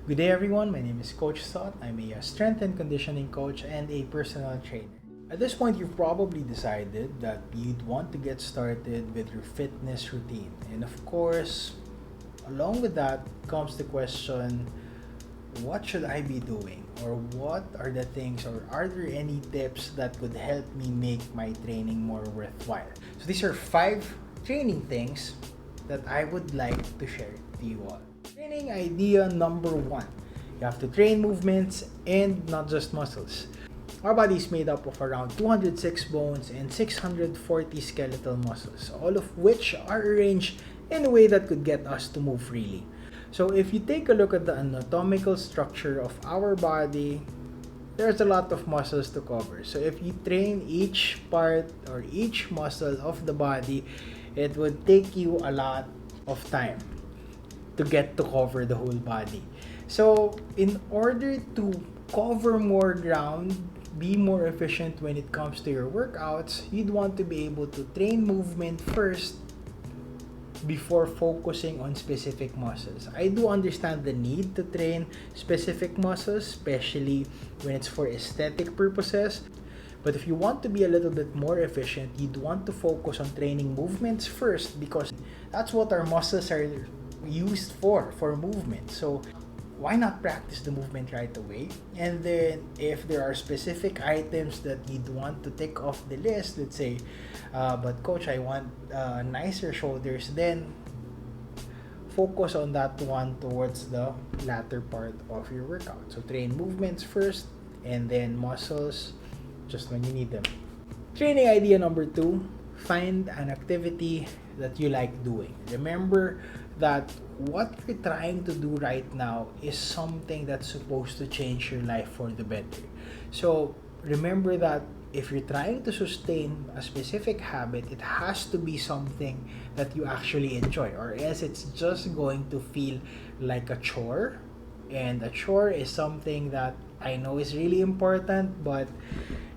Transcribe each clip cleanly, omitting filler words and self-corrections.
Good day everyone, my name is Coach Sot. I'm a strength and conditioning coach and a personal trainer. At this point, you've probably decided that you'd want to get started with your fitness routine. And of course, along with that comes the question, what should I be doing? Or what are the things, or are there any tips that could help me make my training more worthwhile? So these are 5 training things that I would like to share to you all. Training idea number 1. You have to train movements and not just muscles. Our body is made up of around 206 bones and 640 skeletal muscles, all of which are arranged in a way that could get us to move freely. So if you take a look at the anatomical structure of our body, there's a lot of muscles to cover. So if you train each part or each muscle of the body, it would take you a lot of time to get to cover the whole body. So in order to cover more ground, be more efficient when it comes to your workouts, you'd want to be able to train movement first before focusing on specific muscles. I do understand the need to train specific muscles, especially when it's for aesthetic purposes. But if you want to be a little bit more efficient, you'd want to focus on training movements first because that's what our muscles are used for movement. So why not practice the movement right away? And then if there are specific items that you'd want to take off the list, let's say, but coach, I want nicer shoulders, then focus on that one towards the latter part of your workout. So train movements first and then muscles just when you need them. Training idea number 2, find an activity that you like doing. Remember that what you're trying to do right now is something that's supposed to change your life for the better. So remember that if you're trying to sustain a specific habit, it has to be something that you actually enjoy, or else it's just going to feel like a chore. And a chore is something that I know is really important, but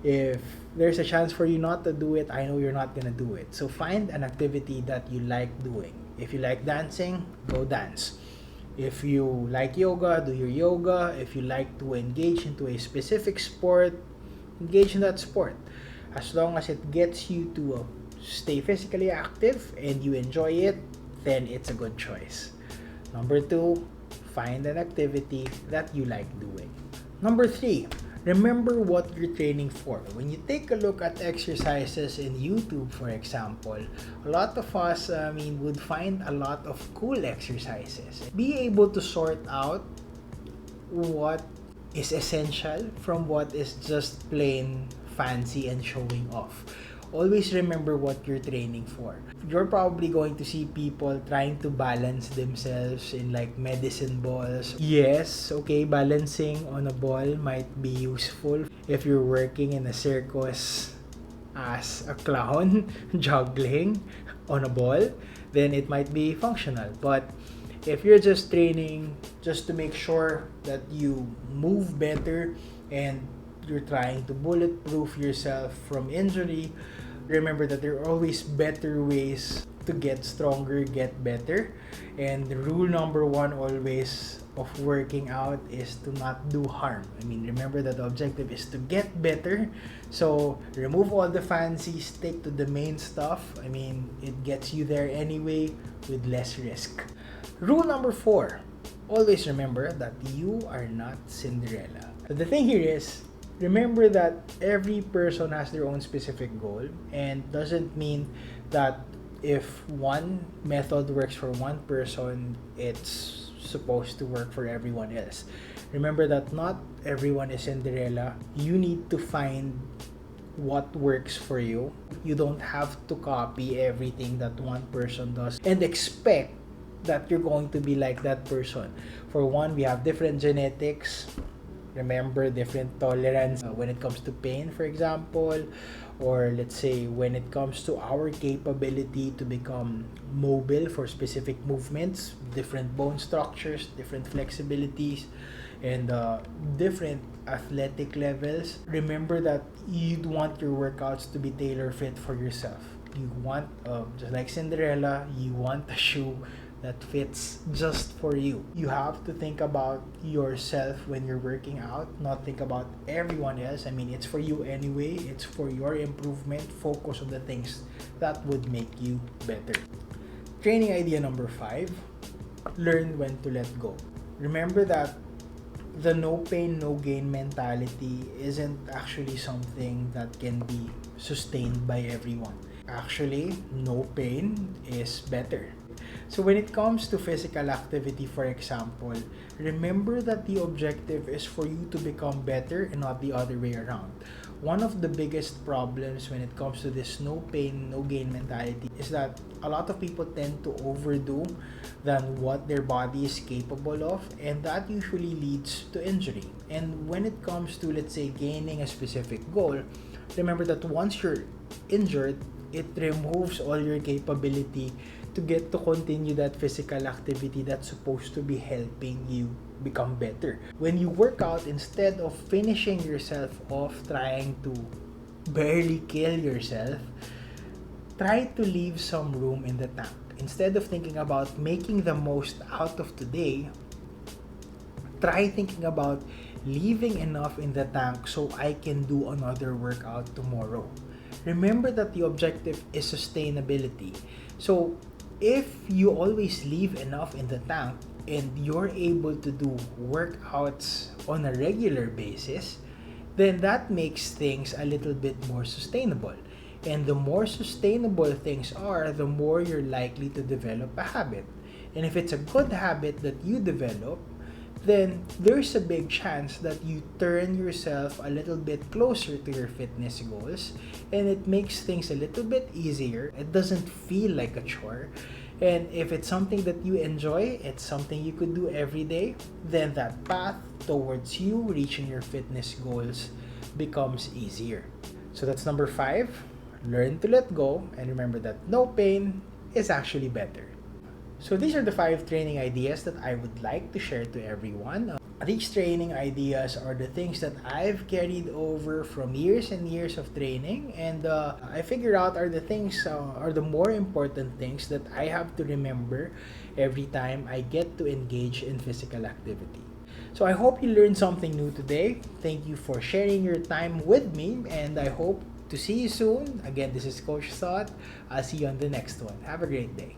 if there's a chance for you not to do it, I know you're not gonna do it. So find an activity that you like doing. If you like dancing, go dance. If you like yoga, do your yoga. If you like to engage into a specific sport, engage in that sport. As long as it gets you to stay physically active and you enjoy it, then it's a good choice. Number 2, find an activity that you like doing. Number 3, remember what you're training for. When you take a look at exercises in YouTube, for example, a lot of us, would find a lot of cool exercises. Be able to sort out what is essential from what is just plain fancy and showing off. Always remember what you're training for. You're probably going to see people trying to balance themselves in like medicine balls. Yes, okay, balancing on a ball might be useful if you're working in a circus as a clown juggling on a ball, then it might be functional. But if you're just training just to make sure that you move better and you're trying to bulletproof yourself from injury, remember that there are always better ways to get stronger, get better. And the rule number 1 always of working out is to not do harm. Remember that the objective is to get better. So remove all the fancy, stick to the main stuff. It gets you there anyway with less risk. Rule number 4, always remember that you are not Cinderella. So the thing here is, remember that every person has their own specific goal, and doesn't mean that if one method works for one person, it's supposed to work for everyone else. Remember that not everyone is Cinderella. You need to find what works for you. You don't have to copy everything that one person does and expect that you're going to be like that person. For one, we have different genetics. Remember, different tolerance when it comes to pain, for example, or let's say when it comes to our capability to become mobile for specific movements, different bone structures, different flexibilities, and different athletic levels. Remember that you'd want your workouts to be tailor fit for yourself. You want, just like Cinderella, you want a shoe that fits just for you. You have to think about yourself when you're working out, not think about everyone else. I mean, it's for you anyway. It's for your improvement. Focus on the things that would make you better. Training idea number 5, learn when to let go. Remember that the no pain, no gain mentality isn't actually something that can be sustained by everyone. Actually, no pain is better. So when it comes to physical activity, for example, remember that the objective is for you to become better and not the other way around. One of the biggest problems when it comes to this no pain, no gain mentality is that a lot of people tend to overdo than what their body is capable of, and that usually leads to injury. And when it comes to, let's say, gaining a specific goal, remember that once you're injured, it removes all your capability to get to continue that physical activity that's supposed to be helping you become better. When you work out, instead of finishing yourself off trying to barely kill yourself, try to leave some room in the tank. Instead of thinking about making the most out of today, try thinking about leaving enough in the tank so I can do another workout tomorrow. Remember that the objective is sustainability. So if you always leave enough in the tank and you're able to do workouts on a regular basis, then that makes things a little bit more sustainable. And the more sustainable things are, the more you're likely to develop a habit. And if it's a good habit that you develop, then there's a big chance that you turn yourself a little bit closer to your fitness goals, and it makes things a little bit easier. It doesn't feel like a chore. And if it's something that you enjoy, it's something you could do every day, then that path towards you reaching your fitness goals becomes easier. So that's number 5, learn to let go, and remember that no pain is actually better. So these are the 5 training ideas that I would like to share to everyone. These training ideas are the things that I've carried over from years and years of training, and I figured out are the things, are the more important things that I have to remember every time I get to engage in physical activity. So I hope you learned something new today. Thank you for sharing your time with me, and I hope to see you soon. Again, this is Coach Thought. I'll see you on the next one. Have a great day.